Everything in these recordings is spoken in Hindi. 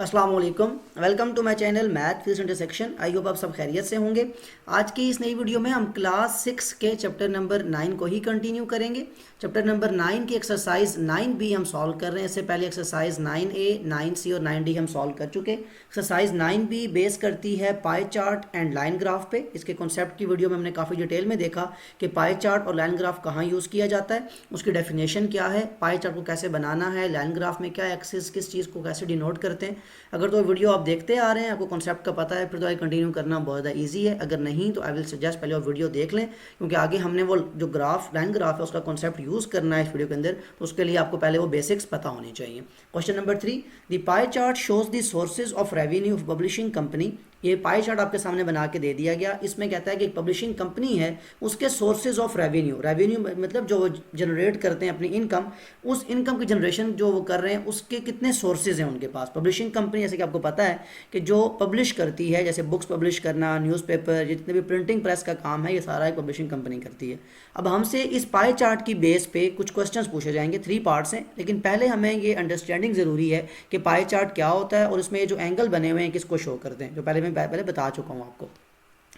अस्सलाम वालेकुम। Welcome to my channel math physics intersection. I hope आप सब खैरियत से होंगे। आज की इस नई वीडियो में हम क्लास 6 के चैप्टर नंबर 9 को ही कंटिन्यू करेंगे। चैप्टर नंबर 9 की एक्सरसाइज 9B हम सॉल्व कर रहे हैं। इससे पहले एक्सरसाइज 9A, 9C और 9D हम सॉल्व कर चुके। एक्सरसाइज 9B बेस करती है pie chart and line graph पे। इसके कॉन्सेप्ट की वीडियो में हमने काफ़ी डिटेल में देखा कि पाई चार्ट और लाइन ग्राफ कहाँ यूज़ किया जाता है, उसकी डेफिनेशन क्या है, पाई चार्ट को कैसे बनाना है, लाइन ग्राफ में क्या एक्सिस किस चीज़ को कैसे डिनोट करते हैं। अगर तो वीडियो आप देखते आ रहे हैं, आपको कॉन्सेप्ट का पता है, फिर तो आई कंटिन्यू करना बहुत ज़्यादा ईजी है। अगर नहीं तो आई विल सजेस्ट पहले आप वीडियो देख लें, क्योंकि आगे हमने वो जो ग्राफ लाइन ग्राफ है उसका कॉन्सेप्ट यूज़ करना है इस वीडियो के अंदर, तो उसके लिए आपको पहले वो बेसिक्स पता होनी चाहिए। Question number 3, the pie chart shows the sources of revenue of publishing company. ये पाई चार्ट आपके सामने बना के दे दिया गया। इसमें कहता है कि एक पब्लिशिंग कंपनी है, उसके सोर्सेज ऑफ रेवेन्यू, रेवेन्यू मतलब जो वो जनरेट करते हैं अपनी इनकम, उस इनकम की जनरेशन जो वो कर रहे हैं उसके कितने सोर्सेज हैं उनके पास। पब्लिशिंग कंपनी जैसे कि आपको पता है कि जो पब्लिश करती है, जैसे बुक्स पब्लिश करना, न्यूज़पेपर, जितने भी प्रिंटिंग प्रेस का काम है, ये सारा एक पब्लिशिंग कंपनी करती है। अब हमसे इस पाई चार्ट की बेस पे कुछ क्वेश्चंस पूछे जाएंगे। 3 पार्ट्स हैं, लेकिन पहले हमें ये अंडरस्टैंडिंग ज़रूरी है कि पाई चार्ट क्या होता है और इसमें ये जो एंगल बने हुए हैं किसको शो करते हैं, जो पहले मैं बता चुका हूँ आपको।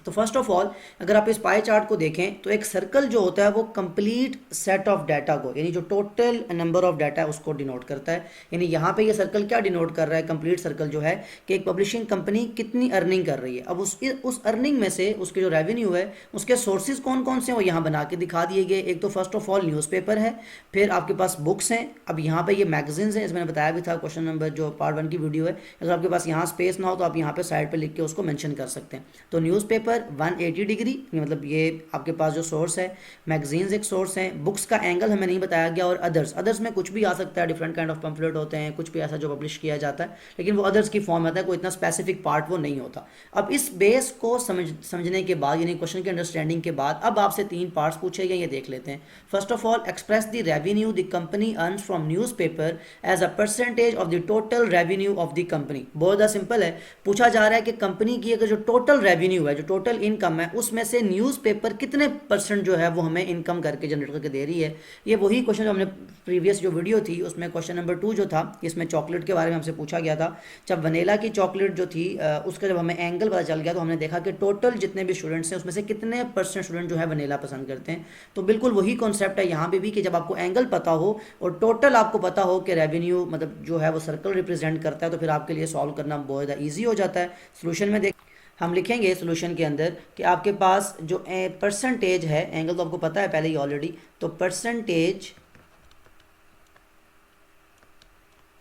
तो फर्स्ट ऑफ ऑल अगर आप इस पाई चार्ट को देखें तो एक सर्कल जो होता है वो कंप्लीट सेट ऑफ डाटा को, यानी जो टोटल नंबर ऑफ डाटा है उसको डिनोट करता है। यानी यहाँ पे ये सर्कल क्या डिनोट कर रहा है, कंप्लीट सर्कल जो है कि एक पब्लिशिंग कंपनी कितनी अर्निंग कर रही है। अब उस अर्निंग में से उसके जो रेवेन्यू है उसके सोर्सेज कौन कौन से हैं वो यहाँ बना के दिखा दिए गए। एक तो फर्स्ट ऑफ ऑल न्यूज़पेपर है, फिर आपके पास बुक्स हैं। अब यहाँ पे ये मैगजीन्स हैं, इसमें मैंने बताया भी था क्वेश्चन नंबर जो पार्ट 1 की वीडियो है। अगर आपके पास यहाँ स्पेस ना हो तो आप यहाँ पे साइड पे लिख के उसको मेंशन कर सकते हैं। तो न्यूज़पेपर 180 डिग्री, मतलब ये आपके पास जो सोर्स है। मैगजीन्स एक सोर्स है। बुक्स का एंगल हमें नहीं बताया गया। और अदर्स में कुछ भी आ सकता है, डिफरेंट काइंड ऑफ पम्फलेट होते हैं, कुछ भी ऐसा जो पब्लिश किया जाता है, लेकिन वो अदर्स की फॉर्म आता है, कोई इतना स्पेसिफिक पार्ट वो नहीं होता। अब इस बेस को समझने के बाद, यानी क्वेश्चन की अंडरस्टैंडिंग के बाद, अब आपसे 3 पार्ट्स पूछे गए, ये देख लेते हैं। First of all, express the revenue the company earns from newspaper as a percentage of the total revenue of the company. बहुत ज़्यादा सिंपल है। पूछा जा रहा है कि कंपनी की अगर जो टोटल रेवेन्यू है, जो टोटल इनकम है, उसमें से न्यूज़पेपर कितने परसेंट जो है वो हमें इनकम करके जनरेट करके दे रही है। ये वही क्वेश्चन जो हमने प्रीवियस जो वीडियो थी उसमें क्वेश्चन नंबर 2 जो था, इसमें चॉकलेट के बारे में हमसे पूछा गया था। जब वनीला की चॉकलेट जो थी उसका जब हमें एंगल पता चल गया तो हमने देखा कि टोटल जितने भी स्टूडेंट्स हैं उसमें से कितने परसेंट स्टूडेंट जो है वनीला पसंद करते हैं। तो बिल्कुल वही कॉन्सेप्ट है यहाँ पे भी कि जब आपको एंगल पता हो और टोटल आपको पता हो कि रेवेन्यू मतलब जो है वो सर्कल रिप्रेजेंट करता है, तो फिर आपके लिए सॉल्व करना बहुत ज़्यादा ईजी हो जाता है। सोल्यूशन में देख हम लिखेंगे सोल्यूशन के अंदर कि आपके पास जो परसेंटेज है, एंगल तो आपको पता है पहले ही ऑलरेडी, तो परसेंटेज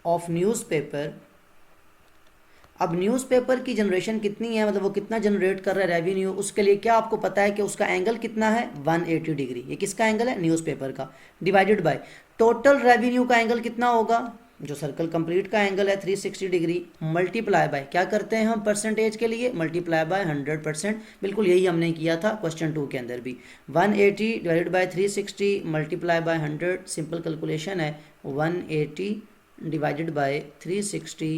ऑफ न्यूज़पेपर। अब न्यूज़पेपर की जनरेशन कितनी है, मतलब वो कितना जनरेट कर रहा है रेवेन्यू, उसके लिए क्या आपको पता है कि उसका एंगल कितना है, 180 डिग्री। ये किसका एंगल है, न्यूज़पेपर का, डिवाइडेड बाय टोटल रेवेन्यू का एंगल कितना होगा, जो सर्कल कंप्लीट का एंगल है 360 डिग्री, मल्टीप्लाई बाय क्या करते हैं हम परसेंटेज के लिए, मल्टीप्लाई बाय 100%। बिल्कुल यही हमने किया था क्वेश्चन 2 के अंदर भी। 180 divided by 360 multiply by 100, simple calculation है। 180 डिवाइडेड बाय 360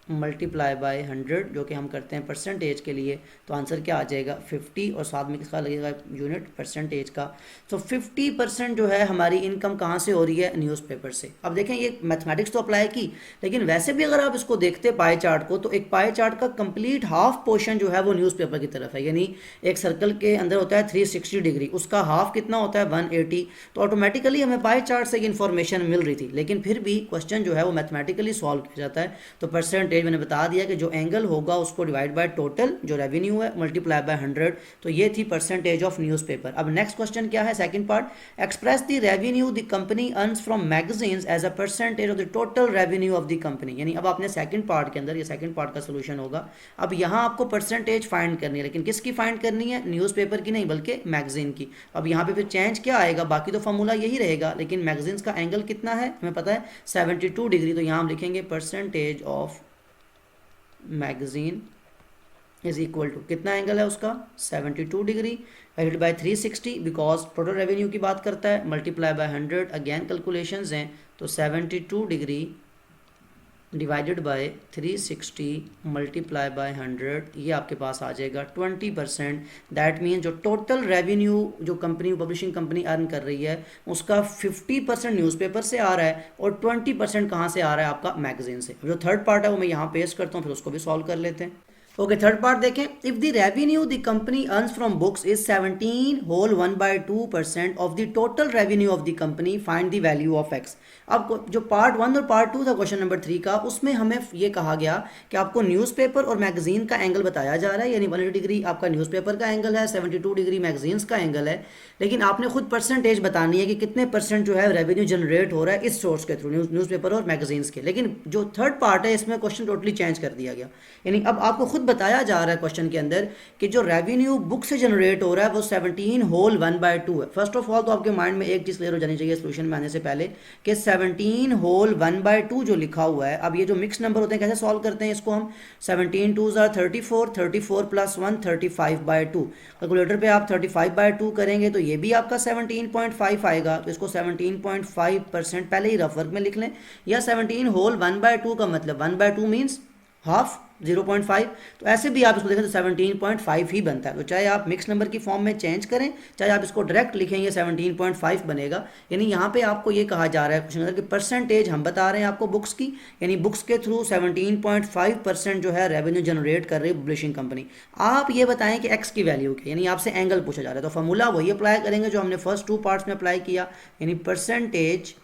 मल्टीप्लाई बाय 100, जो कि हम करते हैं परसेंटेज के लिए, तो आंसर क्या आ जाएगा 50, और साथ में किसका लगेगा यूनिट, परसेंटेज का। तो 50% जो है हमारी इनकम कहाँ से हो रही है, न्यूज़पेपर से। अब देखें ये मैथमेटिक्स तो अप्लाई की, लेकिन वैसे भी अगर आप इसको देखते पाई चार्ट को, तो एक पाई चार्ट का कंप्लीट हाफ पोर्शन जो है वो न्यूज़पेपर की तरफ है। यानी एक सर्कल के अंदर होता है 360 डिग्री, उसका हाफ कितना होता है 180। तो ऑटोमेटिकली हमें पाई चार्ट से इन्फॉर्मेशन मिल रही थी, लेकिन फिर भी क्वेश्चन जो है वो मैथमेटिकली सॉल्व किया जाता है। तो परसेंटेज मैंने बता दिया कि जो एंगल होगा उसको डिवाइड बाय टोटल जो रेवेन्यू है मल्टीप्लाई बाय 100। तो ये थी परसेंटेज ऑफ न्यूज़पेपर। अब नेक्स्ट क्वेश्चन क्या है, second part, express the revenue the company earns from magazines as a percentage of the total revenue of the company. यानी अब आपने सेकंड पार्ट के अंदर, ये सेकंड पार्ट का सोल्यूशन होगा। अब यहाँ आपको परसेंटेज फाइंड करनी है, लेकिन किसकी फाइंड करनी है, न्यूज़पेपर की नहीं बल्कि मैगजीन की। अब यहाँ पे फिर चेंज क्या आएगा, बाकी तो फॉर्मूला यही रहेगा, लेकिन मैगजीन्स का एंगल कितना है हमें पता है 72 डिग्री। तो यहाँ हम लिखेंगे percentage of magazine is equal to कितना एंगल है उसका 72 degree, divided by 360, because total revenue की बात करता है, मल्टीप्लाई बाय 100, अगेन कैलकुलेशंस हैं। तो 72 degree divided by 360 multiply by 100, ये आपके पास आ जाएगा 20%। दैट मीन जो टोटल रेवेन्यू जो कंपनी पब्लिशिंग कंपनी अर्न कर रही है उसका 50% न्यूज़पेपर से आ रहा है और 20% कहाँ से आ रहा है आपका मैगजीन से। जो थर्ड पार्ट है वो मैं यहाँ पेश करता हूँ, फिर उसको भी सॉल्व कर लेते हैं। ओके, थर्ड पार्ट देखें। If the revenue the company earns from books is 17 whole 1/2% of the total revenue of the company, find the value of X. अब जो पार्ट 1 और पार्ट 2 था क्वेश्चन नंबर 3 का, उसमें हमें ये कहा गया कि आपको न्यूज़पेपर और मैगजीन का एंगल बताया जा रहा है, यानी 180 डिग्री आपका न्यूज़पेपर का एंगल है, 72 डिग्री मैगजीन्स का एंगल है, लेकिन आपने खुद परसेंटेज बतानी है कि कितने परसेंट जो है रेवेन्यू जनरेट हो रहा है इस सोर्स के थ्रू, न्यूज़पेपर और मैगजीन्स के। लेकिन जो थर्ड पार्ट है इसमें क्वेश्चन टोटली चेंज कर दिया गया, यानी अब आपको खुद बताया जा रहा है क्वेश्चन के अंदर कि जो रेवेन्यू बुक से जनरेट हो रहा है वो 17 होल 1/2 है। फर्स्ट ऑफ ऑल तो आपके माइंड में एक चीज़ क्लियर हो जानी चाहिए सोल्यूशन में आने से पहले कि 17 होल 1/2 जो लिखा हुआ है, अब ये जो मिक्स नंबर होते हैं कैसे सॉल्व करते हैं इसको हम, 17 2s are 34, 34 + 1 35/2। कैलकुलेटर पे आप 35/2 करेंगे तो ये भी आपका 17.5 आएगा, तो इसको 17.5% पहले ही रफ वर्क में लिख लें, या 17 होल 1/2 का मतलब 1/2 मीन्स हाफ 0.5, तो ऐसे भी आप इसको देखें तो 17.5 ही बनता है। तो चाहे आप मिक्स नंबर की फॉर्म में चेंज करें, चाहे आप इसको डायरेक्ट लिखेंगे 17.5 बनेगा। यानी यहाँ पे आपको ये कहा जा रहा है क्वेश्चन कि परसेंटेज हम बता रहे हैं आपको बुक्स की, यानी बुक्स के थ्रू 17.5% जो है रेवेन्यू जनरेट कर रही है पब्लिशिंग कंपनी। आप ये बताएं कि एक्स की वैल्यू क्या, यानी आपसे एंगल पूछा जा रहा है, तो फॉर्मूला वही अप्लाई करेंगे जो हमने फर्स्ट 2 पार्ट्स में अप्लाई किया, यानी परसेंटेज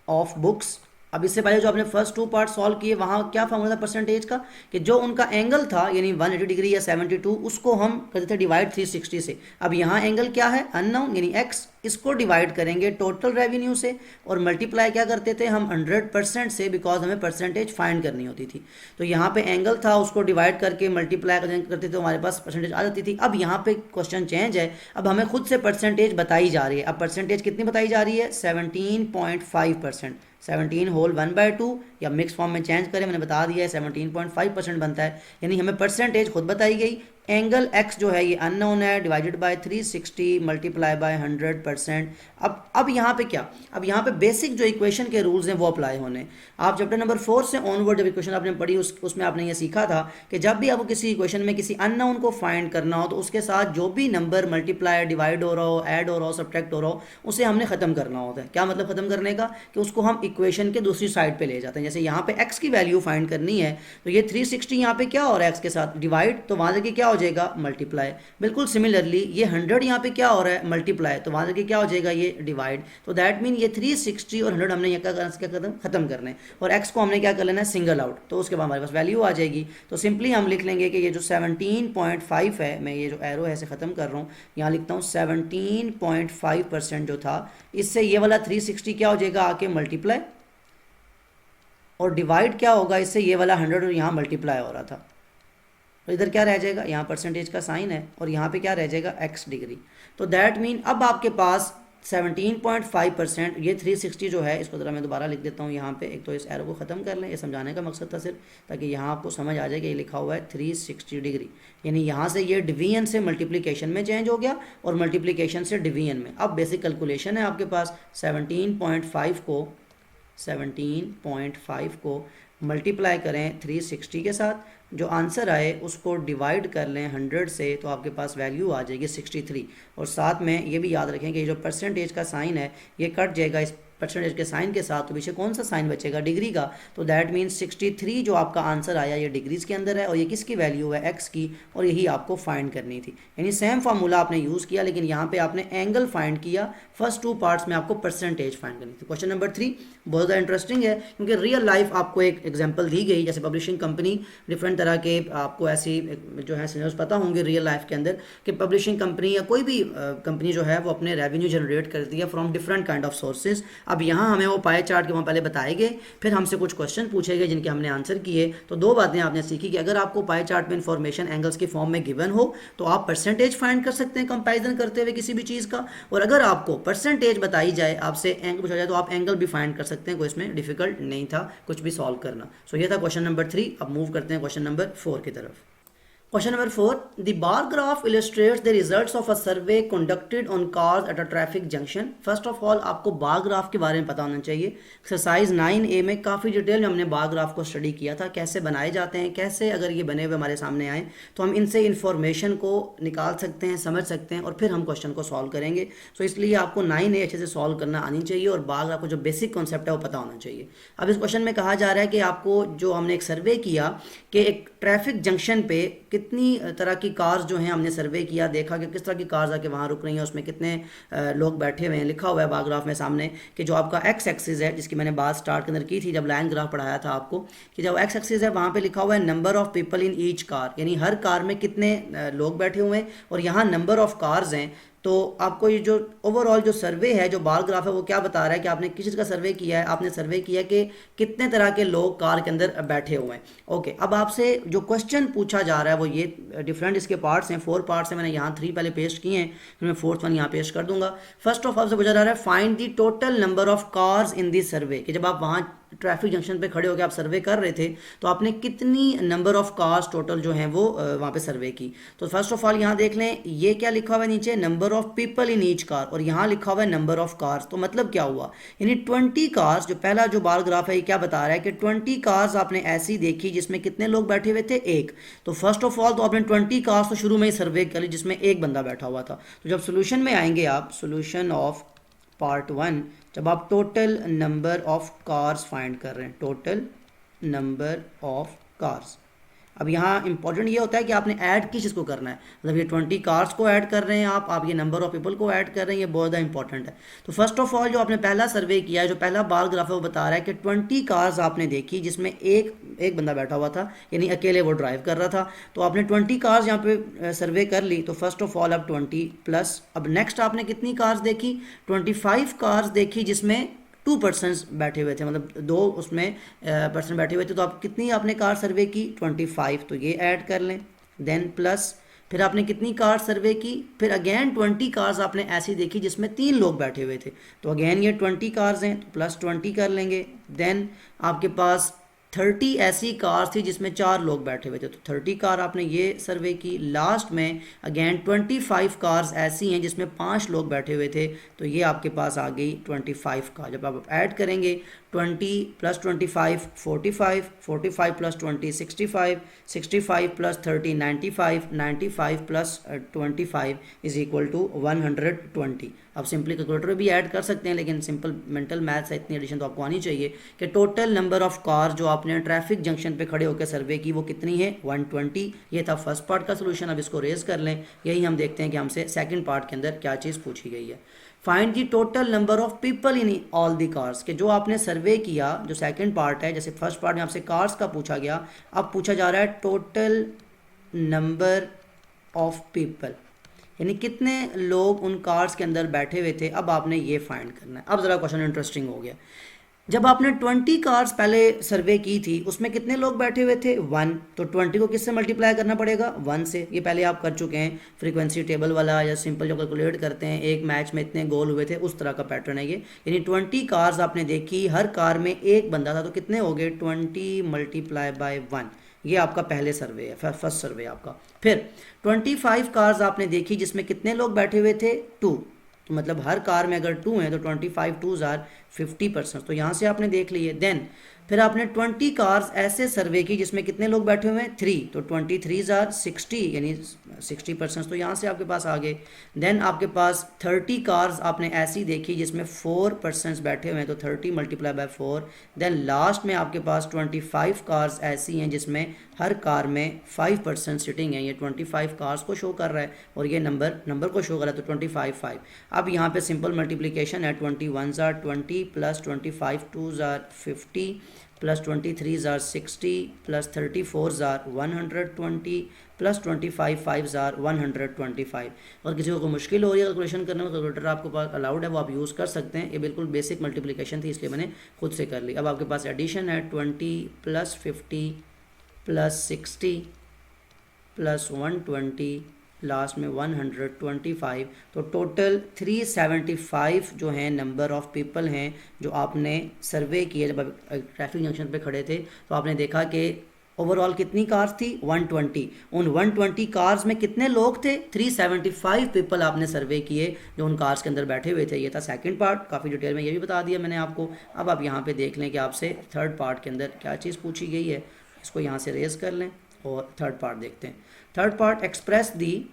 ऑफ बुक्स। अब इससे पहले जो आपने फर्स्ट 2 पार्ट सॉल्व किए वहाँ क्या फॉर्मूला था परसेंटेज का, कि जो उनका एंगल था यानी 180 डिग्री या 72, उसको हम करते थे डिवाइड 360 से। अब यहाँ एंगल क्या है, अननोन यानी एक्स, इसको डिवाइड करेंगे टोटल रेवेन्यू से और मल्टीप्लाई क्या करते थे हम 100% से, बिकॉज हमें परसेंटेज फाइंड करनी होती थी। तो यहाँ पे एंगल था, उसको डिवाइड करके मल्टीप्लाई करते थे, हमारे पास परसेंटेज आ जाती थी। अब यहाँ पे क्वेश्चन चेंज है, अब हमें खुद से परसेंटेज बताई जा रही है। अब परसेंटेज कितनी बताई जा रही है, 17.5%, 17 होल 1/2 या मिक्स फॉर्म में चेंज करें, मैंने बता दिया है 17.5% बनता है, यानी हमें परसेंटेज खुद बताई गई। एंगल x जो है ये अननोन है, डिवाइडेड बाय 360 मल्टीप्लाई बाय 100%। अब यहाँ पे क्या, अब यहाँ पे बेसिक जो इक्वेशन के रूल्स हैं वो अप्लाई होने। आप चैप्टर नंबर 4 से ऑनवर्ड जब इक्वेशन आपने पढ़ी उसमें आपने ये सीखा था कि जब भी आपको किसी इक्वेशन में किसी अननोन को फाइंड करना हो तो उसके साथ जो भी नंबर मल्टीप्लाई डिवाइड हो रहा हो, ऐड हो रहा हो, सब्ट्रैक्ट हो रहा हो, उसे हमने ख़त्म करना होता है। क्या मतलब ख़त्म करने का, कि उसको हम इक्वेशन के दूसरी साइड पे ले जाते हैं। जैसे यहाँ पे x की वैल्यू फाइंड करनी है तो ये 360 यहाँ पे क्या हो रहा है x के साथ डिवाइड, तो वहाँ से क्या हो जाएगा मल्टीप्लाई। बिल्कुल सिमिलरली ये 100 यहाँ पे क्या हो रहा है मल्टीप्लाई, तो वहाँ से क्या हो जाएगा ये डिवाइड। तो दैट मीन ये 360 और 100 हमने यहाँ क्या खत्म करना है और x को हमने क्या कर लेना है सिंगल आउट, तो उसके बाद हमारे पास वैल्यू आ जाएगी। तो सिंपली हम लिख लेंगे कि ये जो 17.5 है, मैं ये जो एरो है इसे ख़त्म कर रहा हूँ, यहाँ लिखता हूँ 17.5% जो था, इससे ये वाला 360 क्या हो जाएगा आके मल्टीप्लाई, और डिवाइड क्या होगा इससे ये वाला 100 और यहाँ मल्टीप्लाई हो रहा था, तो इधर क्या रह जाएगा, यहाँ परसेंटेज का साइन है और यहाँ पे क्या रह जाएगा x डिग्री। तो दैट मीन अब आपके पास 17.5%, ये 360 जो है इसको ज़रा मैं दोबारा लिख देता हूँ यहाँ पे, एक तो इस एरो को ख़त्म कर लें, ये समझाने का मकसद था सिर्फ ताकि यहाँ आपको समझ आ जाए कि ये लिखा हुआ है 360 डिग्री, यानी यहाँ से ये डिवीजन से मल्टीप्लिकेशन में चेंज हो गया और मल्टीप्लिकेशन से डिवीजन में। अब बेसिक कैलकुलेशन है आपके पास, 17.5 को मल्टीप्लाई करें 360 के साथ, जो आंसर आए उसको डिवाइड कर लें 100 से, तो आपके पास वैल्यू आ जाएगी 63। और साथ में ये भी याद रखें कि जो परसेंटेज का साइन है ये कट जाएगा इस परसेंटेज के साइन के साथ, तो पीछे कौन सा साइन बचेगा, डिग्री का। तो दैट मीन्स 63 जो आपका आंसर आया ये डिग्रीज के अंदर है और ये किसकी वैल्यू है, एक्स की, और यही आपको फाइंड करनी थी। यानी सेम फार्मूला आपने यूज़ किया लेकिन यहाँ पे आपने एंगल फाइंड किया, फर्स्ट 2 पार्ट्स में आपको परसेंटेज फाइंड करनी थी। क्वेश्चन नंबर 3 बहुत ज़्यादा इंटरेस्टिंग है क्योंकि रियल लाइफ आपको एक एग्जाम्पल दी गई, जैसे पब्लिशिंग कंपनी डिफरेंट तरह के आपको ऐसी जो है सिनेरियोस पता होंगे रियल लाइफ के अंदर कि पब्लिशिंग कंपनी या कोई भी कंपनी जो है वो अपने रेवेन्यू जनरेट करती है from different kind of sources. अब यहाँ हमें वो पाई चार्ट के वहाँ पहले बताए गए, फिर हमसे कुछ क्वेश्चन पूछे गए जिनके हमने आंसर किए। तो 2 बातें आपने सीखी कि अगर आपको पाई चार्ट में इंफॉर्मेशन एंगल्स के फॉर्म में गिवन हो तो आप परसेंटेज फाइंड कर सकते हैं कंपैरिजन करते हुए किसी भी चीज़ का, और अगर आपको परसेंटेज बताई जाए, आपसे एंगल पूछा जाए तो आप एंगल भी फाइंड कर सकते हैं, कोई इसमें डिफिकल्ट नहीं था कुछ भी सॉल्व करना। सो ये था क्वेश्चन नंबर 3। अब मूव करते हैं क्वेश्चन नंबर 4 की तरफ। Question number 4, the bar graph illustrates the results of a survey conducted on cars at a traffic junction. First of all आपको बार ग्राफ के बारे में पता होना चाहिए। एक्सरसाइज 9A में काफ़ी डिटेल में हमने बार ग्राफ को स्टडी किया था, कैसे बनाए जाते हैं, कैसे अगर ये बने हुए हमारे सामने आए तो हम इनसे इन्फॉर्मेशन को निकाल सकते हैं, समझ सकते हैं और फिर हम क्वेश्चन को सॉल्व करेंगे। सो इसलिए आपको 9A अच्छे से सॉल्व करना आनी चाहिए और बार ग्राफ को जो बेसिक कॉन्सेप्ट है वो पता होना चाहिए। अब इस क्वेश्चन में कहा जा रहा है कि आपको जो हमने एक सर्वे किया कि एक ट्रैफिक जंक्शन पे कितनी तरह की कार्स जो हैं हमने सर्वे किया, देखा कि किस तरह की कार्स आके वहाँ रुक रही हैं, उसमें कितने लोग बैठे हुए हैं। लिखा हुआ है बार ग्राफ में सामने कि जो आपका एक्स एक्सिस है, जिसकी मैंने बात स्टार्ट के अंदर की थी जब लाइन ग्राफ पढ़ाया था आपको, कि जब एक्स एक्सिस है वहाँ पे लिखा हुआ है number of people in each car, यानी हर कार में कितने लोग बैठे हुए हैं, और यहाँ नंबर ऑफ कार्स हैं। तो आपको ये जो ओवरऑल जो सर्वे है, जो बार ग्राफ है, वो क्या बता रहा है कि आपने किस चीज़ का सर्वे किया है। आपने सर्वे किया कि कितने तरह के लोग कार के अंदर बैठे हुए हैं। ओके, अब आपसे जो क्वेश्चन पूछा जा रहा है वो ये डिफरेंट इसके पार्ट्स हैं, 4 पार्ट्स हैं। मैंने यहाँ 3 पहले पेस्ट किए हैं, फिर मैं 4th वन यहाँ पेस्ट कर दूंगा। फर्स्ट ऑफ ऑल से पूछा जा रहा है find the total number of cars in this survey, कि जब आप वहाँ ट्रैफिक जंक्शन पे खड़े होकर आप सर्वे कर रहे थे तो आपने कितनी नंबर ऑफ कार्स टोटल जो हैं वो वहाँ पे सर्वे की। तो फर्स्ट ऑफ ऑल यहाँ देख लें, ये क्या लिखा हुआ है नीचे, number of people in each car, और यहाँ लिखा हुआ है नंबर ऑफ कार्स। तो मतलब क्या हुआ, यानी 20 कार्स, जो पहला जो बार ग्राफ है ये क्या बता रहा है कि 20 कार्स आपने ऐसी देखी जिसमें कितने लोग बैठे हुए थे, एक। तो फर्स्ट ऑफ ऑल तो आपने 20 कार्स तो शुरू में ही सर्वे कर ली जिसमें एक बंदा बैठा हुआ था। तो जब सोल्यूशन में आएंगे आप, सोल्यूशन ऑफ पार्ट 1, जब आप total number of cars find कर रहे हैं, टोटल नंबर ऑफ कार्स, अब यहाँ इंपॉर्टेंट ये होता है कि आपने ऐड किस चीज़ को करना है। मतलब ये 20 कार्स को ऐड कर रहे हैं आप ये नंबर ऑफ पीपल को ऐड कर रहे हैं, ये बहुत ज़्यादा इंपॉर्टेंट है। तो फर्स्ट ऑफ ऑल जो आपने पहला सर्वे किया है, जो पहला बार ग्राफ है, वो बता रहा है कि 20 कार्स आपने देखी जिसमें एक बंदा बैठा हुआ था, यानी अकेले वो ड्राइव कर रहा था। तो आपने 20 कार्स यहाँ पे सर्वे कर ली। तो फर्स्ट ऑफ ऑल अब 20 प्लस, अब नेक्स्ट आपने कितनी कार्स देखी, 25 कार्स देखी जिसमें 2 पर्सनस बैठे हुए थे, मतलब 2 उसमें पर्सन बैठे हुए थे। तो आप कितनी आपने कार सर्वे की, 25, तो ये ऐड कर लें। देन प्लस, फिर आपने कितनी कार सर्वे की, फिर अगेन 20 कार्स आपने ऐसी देखी जिसमें 3 लोग बैठे हुए थे। तो अगेन ये 20 कार्स हैं, तो प्लस 20 कर लेंगे। देन आपके पास 30 ऐसी कार थी जिसमें 4 लोग बैठे हुए थे, तो 30 कार आपने ये सर्वे की। लास्ट में अगेन 25 कार्स ऐसी हैं जिसमें 5 लोग बैठे हुए थे, तो ये आपके पास आ गई 25 कार। जब आप ऐड करेंगे 20 plus 25 45, 45 plus 20 65, 65 plus 30 95, 95 plus 25 is equal to 120। अब सिंपली कैलकुलेटर भी ऐड कर सकते हैं, लेकिन सिंपल मेंटल मैथ्स है, इतनी एडिशन तो आपको आनी चाहिए कि टोटल नंबर ऑफ कार जो आपने ट्रैफिक जंक्शन पे खड़े होकर सर्वे की वो कितनी है, 120। ये था फर्स्ट पार्ट का सोल्यूशन। अब इसको रेज कर लें, यही हम देखते हैं कि हमसे सेकंड पार्ट के अंदर क्या चीज़ पूछी गई है। Find the total number of people in all the cars, के जो आपने सर्वे किया, जो सेकंड पार्ट है, जैसे फर्स्ट पार्ट में आपसे कार्स का पूछा गया, अब पूछा जा रहा है टोटल नंबर ऑफ पीपल, यानी कितने लोग उन कार्स के अंदर बैठे हुए थे। अब आपने ये फाइंड करना है। अब ज़रा क्वेश्चन इंटरेस्टिंग हो गया। जब आपने 20 कार्स पहले सर्वे की थी उसमें कितने लोग बैठे हुए थे, 1। तो 20 को किससे मल्टीप्लाई करना पड़ेगा, 1 से। ये पहले आप कर चुके हैं, फ्रीक्वेंसी टेबल वाला या सिंपल जो कैलकुलेट करते हैं, एक मैच में इतने गोल हुए थे, उस तरह का पैटर्न है ये। यानी 20 कार्स आपने देखी, हर कार में एक बंदा था, तो कितने हो गए, 20 मल्टीप्लाई बाय 1। ये आपका पहले सर्वे है, फर्स्ट सर्वे आपका। फिर 25 कार्स आपने देखी जिसमें कितने लोग बैठे हुए थे, 2। तो मतलब हर कार में अगर 2 हैं तो 25 2s आर 50%, तो यहाँ से आपने देख लिए। देन फिर आपने 20 कार्स ऐसे सर्वे की जिसमें कितने लोग बैठे हुए हैं, 3। तो 23s आर 60, यानी 60%, तो यहाँ से आपके पास आ गए। देन आपके पास 30 कार्स आपने ऐसी देखी जिसमें 4% बैठे हुए हैं, तो 30 मल्टीप्लाई बाय 4। देन लास्ट में आपके पास 25 कार्स ऐसी हैं जिसमें हर कार में 5% सिटिंग है। ये 25 कार्स को शो कर रहा है और ये नंबर को शो कर रहा है, तो 25 5। अब यहाँ पे सिंपल मल्टीप्लिकेशन है, 21s are 20 plus 25 2s are 50 plus 23s are 60 plus 34s are 120 plus 25 5s are 125। और किसी को मुश्किल हो रही है कैलकुलेशन करने में, कैलकुलेटर आपके पास अलाउड है, वो आप यूज़ कर सकते हैं। ये बिल्कुल बेसिक मल्टीप्लिकेशन थी, इसलिए मैंने खुद से कर ली। अब आपके पास एडिशन है, 20 प्लस 50 प्लस 60 प्लस 120 लास्ट में 125। तो टोटल 375 जो हैं नंबर ऑफ़ पीपल हैं जो आपने सर्वे किए। जब आप ट्रैफिक जंक्शन पे खड़े थे तो आपने देखा कि ओवरऑल कितनी कार्स थी 120। उन 120 कार्स में कितने लोग थे 375 पीपल आपने सर्वे किए जो उन कार्स के अंदर बैठे हुए थे। ये था सेकंड पार्ट, काफ़ी डिटेल में ये भी बता दिया मैंने आपको। अब आप यहाँ पे देख लें कि आपसे थर्ड पार्ट के अंदर क्या चीज़ पूछी गई है, इसको यहाँ से रेज कर लें और थर्ड पार्ट देखते हैं। Third part, express the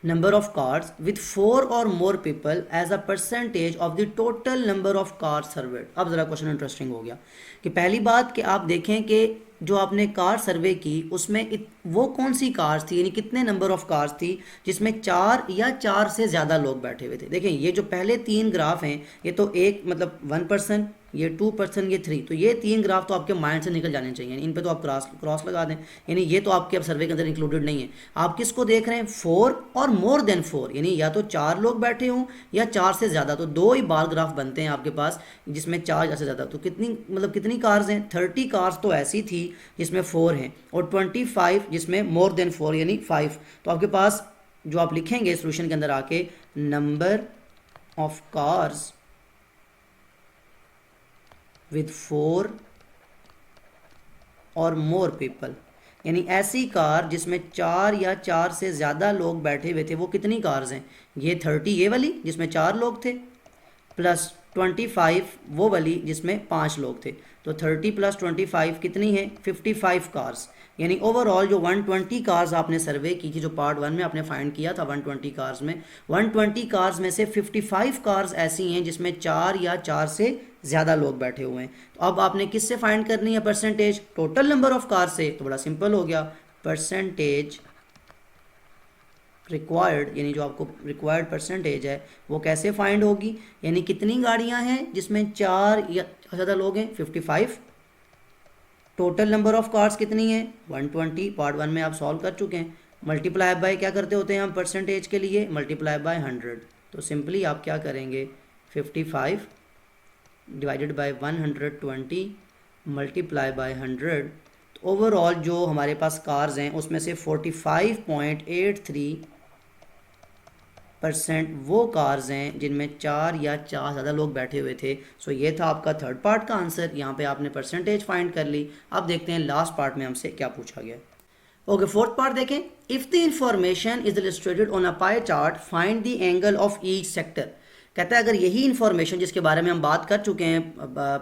number of cars with 4 or more people as a percentage of the total number of cars surveyed। अब ज़रा क्वेश्चन इंटरेस्टिंग हो गया कि पहली बात कि आप देखें कि जो आपने कार सर्वे की उसमें वो कौन सी कार्स थी, यानी कितने नंबर ऑफ कार्स थी जिसमें 4 या 4 से ज़्यादा लोग बैठे हुए थे। देखें ये जो पहले 3 ग्राफ हैं ये तो एक मतलब 1%, ये 2%, ये 3, तो ये 3 ग्राफ तो आपके माइंड से निकल जाने चाहिए, इन पे तो आप क्रॉस लगा दें, यानी ये तो आपके अब सर्वे के अंदर इंक्लूडेड नहीं है। आप किसको देख रहे हैं 4 और मोर देन 4, यानी या तो 4 लोग बैठे हों या 4 से ज़्यादा, तो 2 ही बार ग्राफ बनते हैं आपके पास जिसमें 4 या से ज़्यादा। तो कितनी मतलब कितनी कार्स हैं 30 कार्स तो ऐसी थी जिसमें 4 हैं और 25 जिसमें मोर देन 4 यानी 5। तो आपके पास जो आप लिखेंगे सोल्यूशन के अंदर आके नंबर ऑफ कार्स with 4 और मोर पीपल, यानी ऐसी कार जिसमें 4 या 4 से ज़्यादा लोग बैठे हुए थे, वो कितनी कार्स हैं, ये 30 ये वाली जिसमें 4 लोग थे प्लस 25 वो वाली जिसमें 5 लोग थे। तो 30 प्लस 25 कितनी है 55 कार्स, यानी ओवरऑल जो 120 कार्स आपने सर्वे की थी, जो पार्ट 1 में आपने फाइंड किया था 120 कार्स में, 120 कार्स में से 55 कार्स ऐसी हैं जिसमें 4 या 4 से ज़्यादा लोग बैठे हुए हैं। तो अब आपने किससे फाइंड करनी है percentage, total number of car से। तो बड़ा सिंपल हो गया, परसेंटेज रिक्वायर्ड, यानी जो आपको रिक्वायर्ड परसेंटेज है वो कैसे फाइंड होगी, यानी कितनी गाड़ियां हैं जिसमें 4 या ज़्यादा लोग हैं 55, टोटल नंबर ऑफ कार्स कितनी है 120, पार्ट 1 में आप सॉल्व कर चुके हैं, मल्टीप्लाई बाय क्या करते होते हैं हम परसेंटेज के लिए, मल्टीप्लाई बाय 100। तो सिंपली आप क्या करेंगे 55 डिवाइडेड बाय 120 मल्टीप्लाई बाय 100। तो ओवरऑल जो हमारे पास कार्स हैं उसमें से 45.83% वो कार्स हैं जिनमें 4 या 4 ज़्यादा लोग बैठे हुए थे। सो ये था आपका थर्ड पार्ट का आंसर, यहाँ पे आपने परसेंटेज फाइंड कर ली। अब देखते हैं लास्ट पार्ट में हमसे क्या पूछा गया। ओके, फोर्थ पार्ट देखें, if the information is illustrated on a pie chart find the angle of each sector. कहता है अगर यही इन्फॉर्मेशन जिसके बारे में हम बात कर चुके हैं,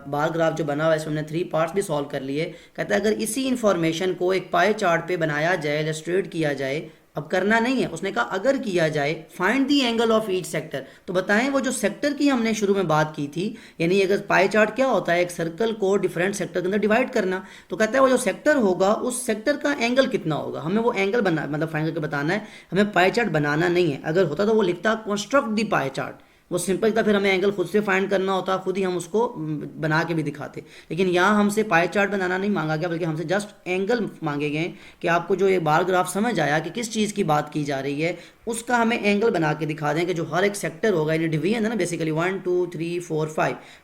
बार ग्राफ जो बना हुआ है इसमें हमने 3 पार्ट्स भी सॉल्व कर लिए, कहता है अगर इसी इन्फॉर्मेशन को एक पाई चार्ट पे बनाया जाए, इलस्ट्रेट किया जाए, अब करना नहीं है, उसने कहा अगर किया जाए, find the angle of each sector. तो बताएं वो जो सेक्टर की हमने शुरू में बात की थी, यानी अगर पाई चार्ट क्या होता है, एक सर्कल को डिफरेंट सेक्टर के अंदर डिवाइड करना, तो कहता है वो जो सेक्टर होगा उस सेक्टर का एंगल कितना होगा, हमें वो एंगल बना मतलब फाइंड करके बताना है, हमें पाई चार्ट बनाना नहीं है। अगर होता तो वो लिखता कंस्ट्रक्ट दी पाई चार्ट, वो सिंपल था, फिर हमें एंगल खुद से फाइंड करना होता, खुद ही हम उसको बना के भी दिखाते। लेकिन यहाँ हमसे पाई चार्ट बनाना नहीं मांगा गया, बल्कि हमसे जस्ट एंगल मांगे गए कि आपको जो ये बार ग्राफ समझ आया कि किस चीज़ की बात की जा रही है, उसका हमें एंगल बना के दिखा दें कि जो हर एक सेक्टर होगा, यानी डिवीजन है ना बेसिकली 1 2 3 4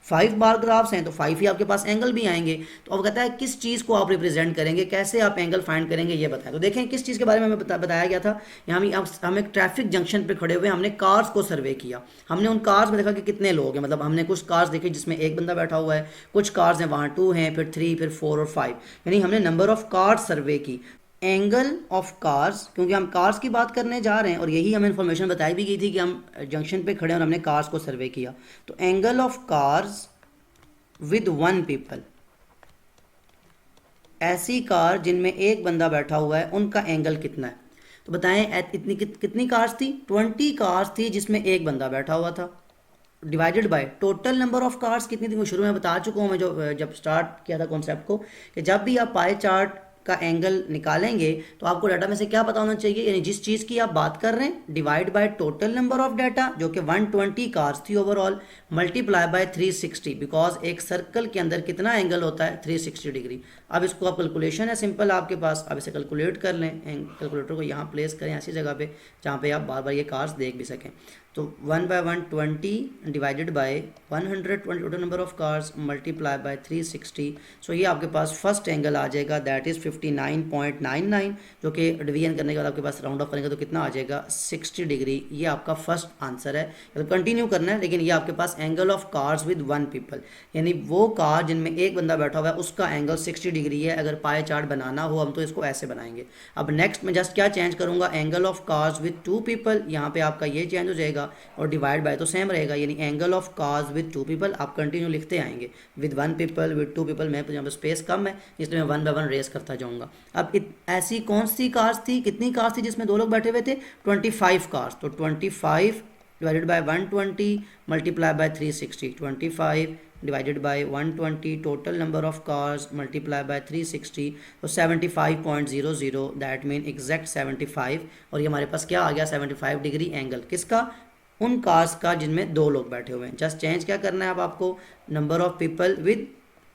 5 बार ग्राफ्स हैं, तो 5 ही आपके पास एंगल भी आएंगे। तो अब कहता है किस चीज़ को आप रिप्रेजेंट करेंगे, कैसे आप एंगल फाइंड करेंगे, ये बताएं। तो देखें किस चीज़ के बारे में हमें बताया गया था। यहाँ हम एक ट्रैफिक जंक्शन पर खड़े हुए, हमने कार्स को सर्वे किया, हमने उन कार्स में देखा कि कितने लोग हैं, मतलब हमने कुछ कार्स देखे जिसमें एक बंदा बैठा हुआ है, कुछ कार्स हैं वहाँ 2 हैं, फिर 3, फिर 4 और 5, यानी हमने नंबर ऑफ कार्स सर्वे की। एंगल ऑफ कार्स, क्योंकि हम कार्स की बात करने जा रहे हैं और यही हमें इन्फॉर्मेशन बताई भी गई थी कि हम जंक्शन पे खड़े हैं और हमने कार्स को सर्वे किया। तो angle of cars with 1 people, ऐसी कार जिनमें एक बंदा बैठा हुआ है, उनका एंगल कितना है। तो बताएं इतनी कितनी कार्स थी, 20 कार्स थी जिसमें एक बंदा बैठा हुआ था, divided by total number of cars कितनी थी, वो शुरू में बता चुका हूँ मैं जब स्टार्ट किया था कॉन्सेप्ट को, कि जब भी आप पाई चार्ट का एंगल निकालेंगे तो आपको डाटा में से क्या पता होना चाहिए, यानी जिस चीज़ की आप बात कर रहे हैं divide by total number of data, जो कि 120 कार्स थी ओवरऑल, मल्टीप्लाई बाय 360, बिकॉज एक सर्कल के अंदर कितना एंगल होता है 360 डिग्री। अब इसको आप कैलकुलेशन है सिंपल आपके पास, अब इसे कैलकुलेट कर लें, कैलकुलेटर को यहाँ प्लेस करें ऐसी जगह पे जहाँ पे आप बार बार ये कार्स देख भी सकें। तो 1/120 divided by 120 total number of cars multiply by 360। सो ये आपके पास फर्स्ट एंगल आ जाएगा, दैट इज़ 59.99, जो कि डिवीजन करने के बाद आपके पास राउंड ऑफ करेंगे तो कितना आ जाएगा 60 डिग्री। ये आपका फर्स्ट आंसर है। तो कंटिन्यू करना है, लेकिन ये आपके पास angle of cars with 1 people, यानी वो कार जिनमें एक बंदा बैठा हुआ है उसका एंगल 60 डिग्री है। अगर पाई चार्ट बनाना हो हम तो इसको ऐसे बनाएंगे। अब नेक्स्ट में जस्ट क्या चेंज करूंगा, angle of cars with 2 people, यहाँ पे आपका ये चेंज हो जाएगा और डिवाइड बाय तो सेम रहेगा, यानी angle of cars with 2 people. आप कंटिन्यू लिखते आएंगे, विद 1 पीपल, विद 2 पीपल। मैं यहाँ पे स्पेस कम है इसलिए मैं 1 बाय 1 रेस करता जाऊंगा। अब ऐसी कौन सी कार्स थी, कितनी कार्स थी जिसमें 2 लोग बैठे हुए थे, 25 कार्स। तो 25 divided by 120 multiply by 360, 25 divided by 120 total number of cars multiply by 360, तो 75.00, दैट मीन एग्जैक्ट 75। और ये हमारे पास क्या आ गया 75 डिग्री एंगल, किसका, उन कार्स का जिनमें 2 लोग बैठे हुए हैं। जस्ट चेंज क्या करना है अब आपको, number of people with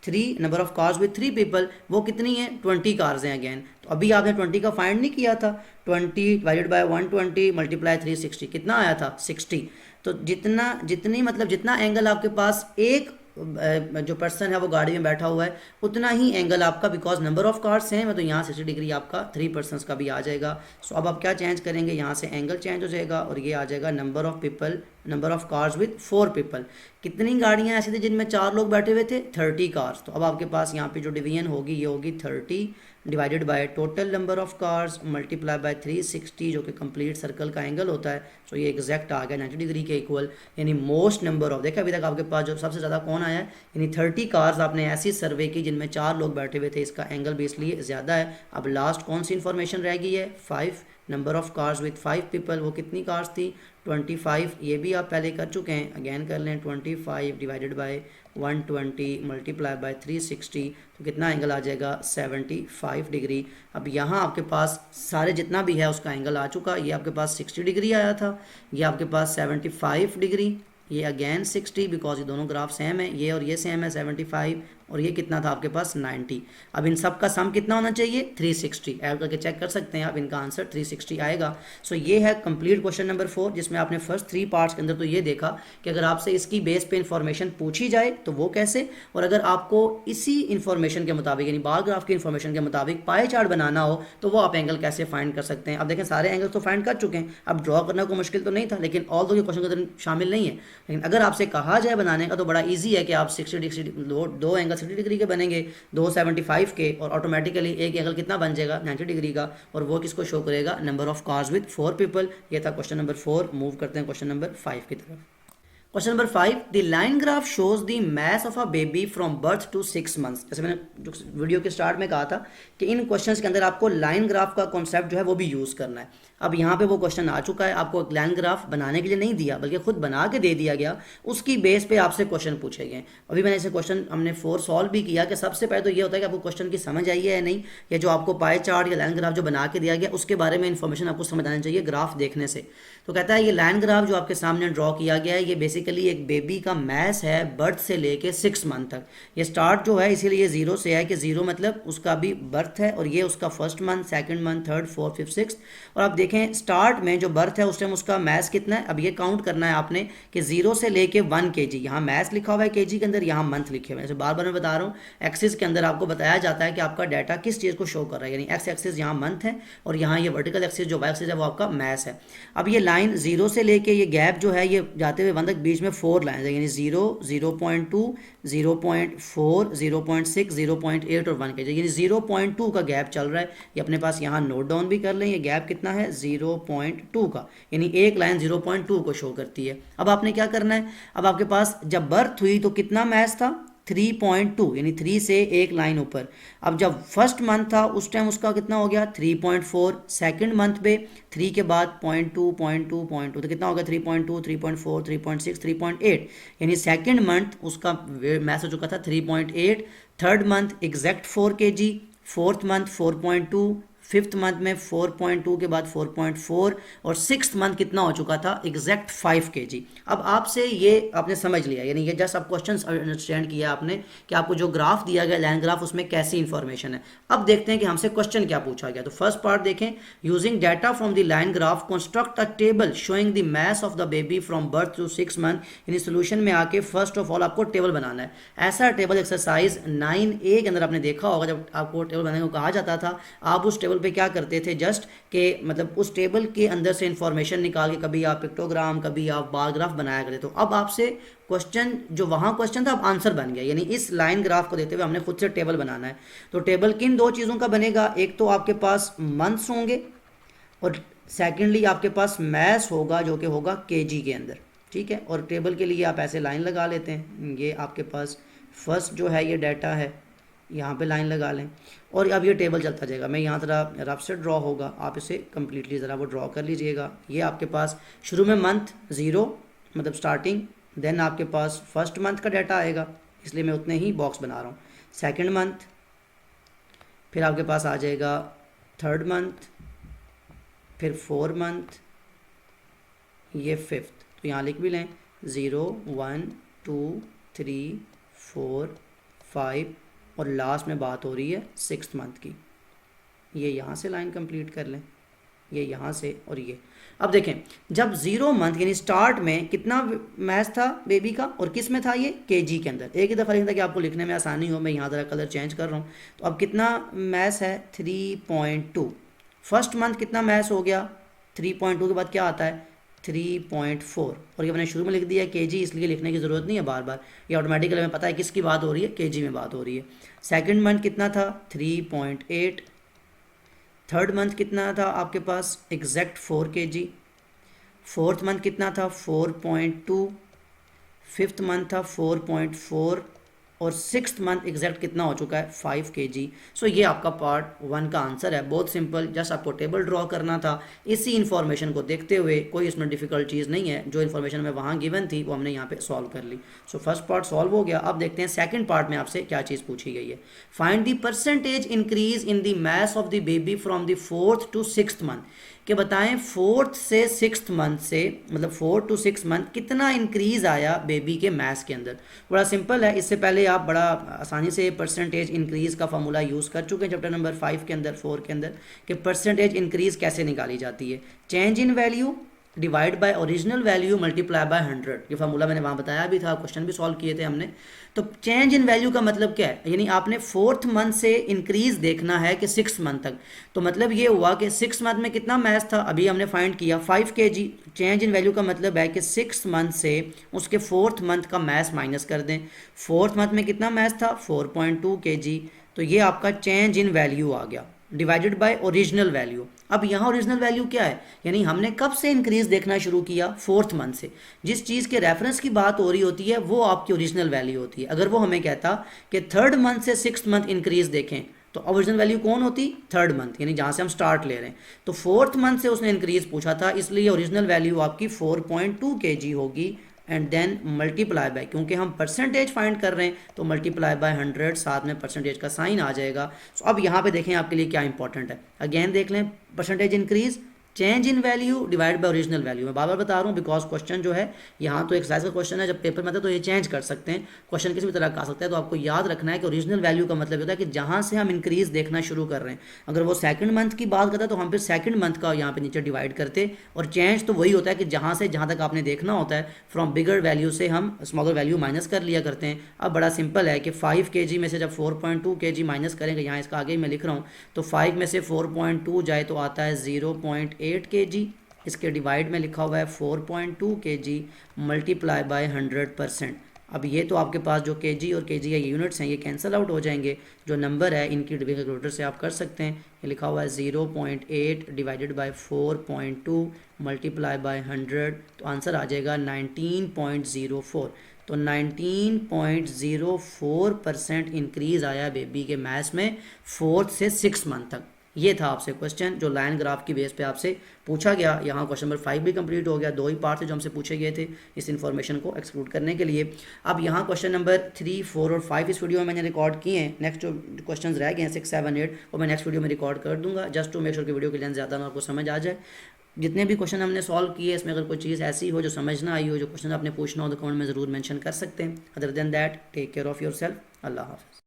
3, number of cars with 3 people, वो कितनी है 20 कार्स हैं अगेन। तो अभी आपने 20 का फाइंड नहीं किया था, 20 डिवाइडेड बाय 120 मल्टीप्लाई 360 कितना आया था 60। तो जितना एंगल आपके पास एक जो पर्सन है वो गाड़ी में बैठा हुआ है उतना ही एंगल आपका, because number of cars same है तो यहाँ 60 डिग्री आपका 3 पर्सनस का भी आ जाएगा। सो अब आप क्या चेंज करेंगे, यहाँ से एंगल चेंज हो जाएगा और ये आ जाएगा number of people, number of cars with 4 people. कितनी गाड़ियाँ ऐसी थी जिनमें 4 लोग बैठे हुए थे, 30 कार्स। तो अब आपके पास यहाँ पे जो डिवीजन होगी ये होगी 30 divided by total number of cars multiply by 360, जो कि कंप्लीट सर्कल का एंगल होता है। सो ये एग्जैक्ट आ गया 90 डिग्री के इक्वल, यानी मोस्ट नंबर ऑफ, देखा अभी तक आपके पास जो सबसे ज़्यादा कौन आया है, यानी 30 कार्स आपने ऐसी सर्वे की जिनमें 4 लोग बैठे हुए थे, इसका एंगल भी इसलिए ज़्यादा है। अब लास्ट कौन सी इन्फॉर्मेशन रह गई है, 5, number of cars with 5 people, वो कितनी कार्स थी 25, ये भी आप पहले कर चुके हैं, अगेन कर लें 25 डिवाइडेड बाय 120 मल्टीप्लाई बाय 360, तो कितना एंगल आ जाएगा 75 डिग्री। अब यहाँ आपके पास सारे जितना भी है उसका एंगल आ चुका, ये आपके पास 60 डिग्री आया था, ये आपके पास 75 डिग्री, ये अगेन 60, बिकॉज ये दोनों ग्राफ सेम है, ये और ये सेम है 75, और ये कितना था आपके पास 90। अब इन सब का सम कितना होना चाहिए 360, ऐड करके चेक कर सकते हैं आप, इनका आंसर 360 आएगा। सो ये है कंप्लीट क्वेश्चन नंबर 4, जिसमें आपने फर्स्ट 3 पार्ट्स के अंदर तो ये देखा कि अगर आपसे इसकी बेस पे इन्फॉर्मेशन पूछी जाए तो वो कैसे, और अगर आपको इसी इन्फॉर्मेशन के मुताबिक यानी बार ग्राफ की इन्फॉर्मेशन के मुताबिक पाई चार्ट बनाना हो तो वो आप एंगल कैसे फाइंड कर सकते हैं। अब देखें सारे एंगल तो फाइंड कर चुके हैं, अब ड्रॉ करना कोई मुश्किल तो नहीं था, लेकिन ऑल दो के क्वेश्चन के अंदर शामिल नहीं है। लेकिन अगर आपसे कहा जाए बनाने का तो बड़ा ईजी है कि आप 60 डिग्री, दो एंगल 60 डिग्री के बनेंगे, 275 के, और ऑटोमेटिकली एक एंगल कितना बन जाएगा 90 डिग्री का, और वो किसको शो करेगा, number of cars with 4 people. ये था क्वेश्चन नंबर 4। मूव करते हैं क्वेश्चन नंबर 5 की तरफ। Question number 5, the line graph shows the mass of a baby from birth to 6 months. जैसे मैंने जो वीडियो के स्टार्ट में कहा था कि इन क्वेश्चंस के अंदर आपको लाइन ग्राफ का कॉन्सेप्ट जो है वो भी यूज़ करना है। अब यहाँ पे वो क्वेश्चन आ चुका है, आपको लाइन ग्राफ बनाने के लिए नहीं दिया बल्कि खुद बना के दे दिया गया, उसकी बेस पे आपसे क्वेश्चन पूछे गए। अभी मैंने इसे क्वेश्चन हमने 4 सॉल्व भी किया कि सबसे पहले तो ये होता है कि आपको क्वेश्चन की समझ आई है या नहीं, या जो आपको पाई चार्ट या लाइन ग्राफ जो बना के दिया गया उसके बारे में इन्फॉर्मेशन आपको समझ आनी चाहिए ग्राफ देखने से। तो कहता है ये लाइन ग्राफ जो आपके सामने ड्रॉ किया गया है ये बेसिकली एक बेबी का मैस है बर्थ से लेके 6 मंथ तक। ये स्टार्ट जो है इसीलिए ये 0 से है कि 0 मतलब उसका भी बर्थ है, और ये उसका first month, second month, third, fourth, fifth, sixth. और आप देखें स्टार्ट में जो बर्थ है उस टाइम उसका मैस कितना है, अब ये काउंट करना है आपने कि 0 से लेके 1 kg, यहाँ मैस लिखा हुआ है kg के अंदर, यहाँ मंथ लिखे हुए हैं। जैसे बार बार मैं बता रहा हूँ, एक्सिस के अंदर आपको बताया जाता है कि आपका डाटा किस चीज़ को शो कर रहा है, यानी एक्स एक्सिस यहाँ मंथ है और यहाँ ये वर्टिकल एक्सिस जो वाई एक्सिस है वो आपका मैस है। अब ये लाइन 0 से लेके ये गैप जो है ये जाते हुए 1 तक बीच में 4 लाइन है, यानी 0, 0.2, 0.4, 0.6, 0.8 और 1 kg, यानी 0.2 का गैप चल रहा है। ये अपने पास यहाँ नोट डाउन भी कर लें, ये गैप कितना है 0.2 का, यानी एक लाइन 0.2 को शो करती है। अब आपने क्या करना है, अब आपके पास जब बर्थ हुई तो कितना मैस था 3.2, यानी 3 से एक लाइन ऊपर। अब जब फर्स्ट मंथ था उस टाइम उसका कितना हो गया 3.4, सेकंड मंथ पे 3 के बाद 0.2, 0.2, 0.2, तो कितना हो गया 3.2, 3.4, 3.6, 3.8, यानी सेकंड मंथ उसका मैस हो चुका था 3.8, third month exact 4 kg, fourth month 4.2, fifth month में 4.2 के बाद 4.4 और सिक्स्थ मंथ कितना हो चुका था एग्जैक्ट 5 kg। अब आपसे ये आपने समझ लिया, यानी ये जस्ट आप क्वेश्चन अंडरस्टैंड किया आपने कि आपको जो ग्राफ दिया गया लाइन ग्राफ उसमें कैसी इंफॉर्मेशन है। अब देखते हैं कि हमसे क्वेश्चन क्या पूछा गया। तो फर्स्ट पार्ट देखें, using data from the line graph construct a table showing the mass of the baby from birth to 6 month. इन सोल्यूशन में आके फर्स्ट ऑफ ऑल आपको टेबल बनाना है। ऐसा टेबल एक्सरसाइज 9A के अंदर आपने देखा होगा, जब आपको टेबल बनाने को कहा जाता था आप उस टेबल पे क्या करते थे, जस्ट के मतलब उस टेबल के अंदर से इंफॉर्मेशन निकाल के कभी आप पिक्टोग्राम कभी आप बार ग्राफ बनाया करते। तो अब आपसे क्वेश्चन जो वहाँ क्वेश्चन था अब आंसर बन गया, यानी इस लाइन ग्राफ को देखते हुए हमने खुद से टेबल बनाना है। तो टेबल किन दो चीज़ों का बनेगा, एक तो आपके पास मंथ्स होंगे और सेकेंडली आपके पास मैस होगा जो कि होगा केजी के अंदर, ठीक है। और टेबल के लिए आप ऐसे लाइन लगा लेते हैं, ये आपके पास फर्स्ट जो है ये डाटा है, यहाँ पे लाइन लगा लें और अब ये टेबल चलता जाएगा। मैं यहाँ ज़रा रफ से ड्रॉ होगा, आप इसे कम्प्लीटली ज़रा वो ड्रॉ कर लीजिएगा। ये आपके पास शुरू में मंथ 0 मतलब स्टार्टिंग, देन आपके पास फर्स्ट मंथ का डाटा आएगा, इसलिए मैं उतने ही बॉक्स बना रहा हूँ। सेकंड मंथ, फिर आपके पास आ जाएगा थर्ड मंथ, फिर 4 मंथ, ये फिफ्थ। तो यहाँ लिख भी लें 0 1 2 3 4 5 और लास्ट में बात हो रही है 6th मंथ की। ये यहाँ से लाइन कंप्लीट कर लें, ये यहाँ से और ये। अब देखें जब 0 मंथ यानी स्टार्ट में कितना मैच था बेबी का और किस में था, ये केजी के अंदर। एक ही दफ़ा लिखता कि आपको लिखने में आसानी हो, मैं यहाँ ज़रा कलर चेंज कर रहा हूँ। तो अब कितना मैच है 3.2। फर्स्ट मंथ कितना मैच हो गया 3.2 के बाद क्या आता है 3.4 और ये मैंने शुरू में लिख दिया केजी, इसलिए लिखने की ज़रूरत नहीं है बार बार, ये ऑटोमेटिकली हमें पता है किसकी बात हो रही है, केजी में बात हो रही है। सेकंड मंथ कितना था 3.8। थर्ड मंथ कितना था आपके पास एग्जैक्ट 4 kg। फोर्थ मंथ कितना था 4.2। फिफ्थ मंथ था 4.4 और सिक्स्थ मंथ एग्जैक्ट कितना हो चुका है 5 kg। सो ये आपका पार्ट 1 का आंसर है, बहुत सिंपल, जस्ट आपको टेबल ड्रॉ करना था इसी इन्फॉर्मेशन को देखते हुए, कोई इसमें डिफिकल्ट चीज़ नहीं है। जो इन्फॉर्मेशन हमें वहाँ गिवन थी वो हमने यहाँ पे सॉल्व कर ली। सो फर्स्ट पार्ट सॉल्व हो गया। अब देखते हैं सेकंड पार्ट में आपसे क्या चीज़ पूछी गई है। Find the percentage increase in the mass of the baby from the 4th to 6th month, कि बताएं 4th से 6th मंथ से मतलब 4 to 6 मंथ कितना इंक्रीज़ आया बेबी के मैथ्स के अंदर। बड़ा सिंपल है, इससे पहले आप बड़ा आसानी से परसेंटेज इंक्रीज़ का फॉर्मूला यूज़ कर चुके हैं चैप्टर नंबर 5 के अंदर 4 के अंदर, कि परसेंटेज इंक्रीज़ कैसे निकाली जाती है। Change in value divide by original value multiply by 100, ये फार्मूला मैंने वहाँ बताया भी था, क्वेश्चन भी सॉल्व किए थे हमने। तो चेंज इन वैल्यू का मतलब क्या है, यानी आपने 4th मंथ से इंक्रीज देखना है कि 6th मंथ तक। तो मतलब ये हुआ कि 6th मंथ में कितना मैच था, अभी हमने फाइंड किया 5 kg। चेंज इन वैल्यू का मतलब है कि 6th मंथ से उसके 4th मंथ का मैच माइनस कर दें। 4th मंथ में कितना मैच था 4.2 kg, तो ये आपका चेंज इन वैल्यू आ गया डिवाइडेड बाय ओरिजिनल वैल्यू। अब यहाँ ओरिजिनल वैल्यू क्या है, यानी हमने कब से इंक्रीज देखना शुरू किया 4th मंथ से। जिस चीज़ के रेफरेंस की बात हो रही होती है वो आपकी ओरिजिनल वैल्यू होती है। अगर वो हमें कहता कि 3rd मंथ से 6th मंथ इंक्रीज देखें तो ओरिजिनल वैल्यू कौन होती 3rd मंथ, यानी जहाँ से हम स्टार्ट ले रहे हैं। तो 4th मंथ से उसने इंक्रीज पूछा था, इसलिए ओरिजिनल वैल्यू आपकी 4.2 kg होगी एंड देन मल्टीप्लाई बाय, क्योंकि हम परसेंटेज फाइंड कर रहे हैं तो मल्टीप्लाई बाय 100, साथ में परसेंटेज का साइन आ जाएगा। सो अब यहाँ पे देखें आपके लिए क्या इंपॉर्टेंट है, अगेन देख लें percentage increase, change in value divide by original value. मैं बार बार बता रहा हूँ बिकॉज क्वेश्चन जो है यहाँ तो एक्सरसाइज का क्वेश्चन है, जब पेपर में आता है तो ये चेंज कर सकते हैं, क्वेश्चन किसी भी तरह का आ सकता है। तो आपको याद रखना है कि ओरिजिनल वैल्यू का मतलब होता है कि जहाँ से हम इंक्रीज देखना शुरू कर रहे हैं। अगर वो सेकंड मंथ की बात करता है तो हम फिर सेकंड मंथ का यहाँ पे नीचे डिवाइड करते, और चेंज तो वही होता है कि जहाँ से जहाँ तक आपने देखना होता है फ्रॉम बिगर वैल्यू से हम स्मॉलर वैल्यू माइनस कर लिया करते हैं। अब बड़ा सिंपल है कि 5 kg में से जब 4.2 kg माइनस करेंगे, यहाँ इसका आगे मैं लिख रहा हूँ, तो 5 में से 4.2 जाए तो आता है 0.8 kg। इसके डिवाइड में लिखा हुआ है 4.2 kg मल्टीप्लाई बाय 100%। अब ये तो आपके पास जो kg और kg या यूनिट्स हैं ये कैंसिल आउट हो जाएंगे, जो नंबर है इनकी डिवीजन कैलकुलेटर से आप कर सकते हैं। ये लिखा हुआ है 0.8 डिवाइडेड बाय 4.2 मल्टीप्लाई बाय 100, तो आंसर आ जाएगा 19.04। तो 19.04% इंक्रीज़ आया बेबी के मैथ्स में 4th से 6th मंथ तक। ये था आपसे क्वेश्चन जो लाइन ग्राफ की बेस पे आपसे पूछा गया। यहाँ क्वेश्चन नंबर 5 भी कंप्लीट हो गया, 2 ही पार्ट थे जो हमसे पूछे गए थे इस इन्फॉर्मेशन को एक्सक्लूड करने के लिए। अब यहाँ क्वेश्चन नंबर 3, 4 और 5 इस वीडियो में मैंने रिकॉर्ड किए हैं। नेक्स्ट जो क्वेश्चन रह गए हैं 6, 7, 8 वो मैं नेक्स्ट वीडियो में रिकॉर्ड कर दूंगा, जस्ट टू मेक श्योर कि वीडियो की लेंथ ज़्यादा ना आपको समझ आ जाए। जितने भी क्वेश्चन हमने सॉल्व किए इसमें अगर कोई चीज़ ऐसी हो जो समझ ना आई हो, जो क्वेश्चन आपने पूछना हो तो कमेंट में ज़रूर मेंशन कर सकते हैं। Other than that take care of your self. अल्लाह हाफ़िज़।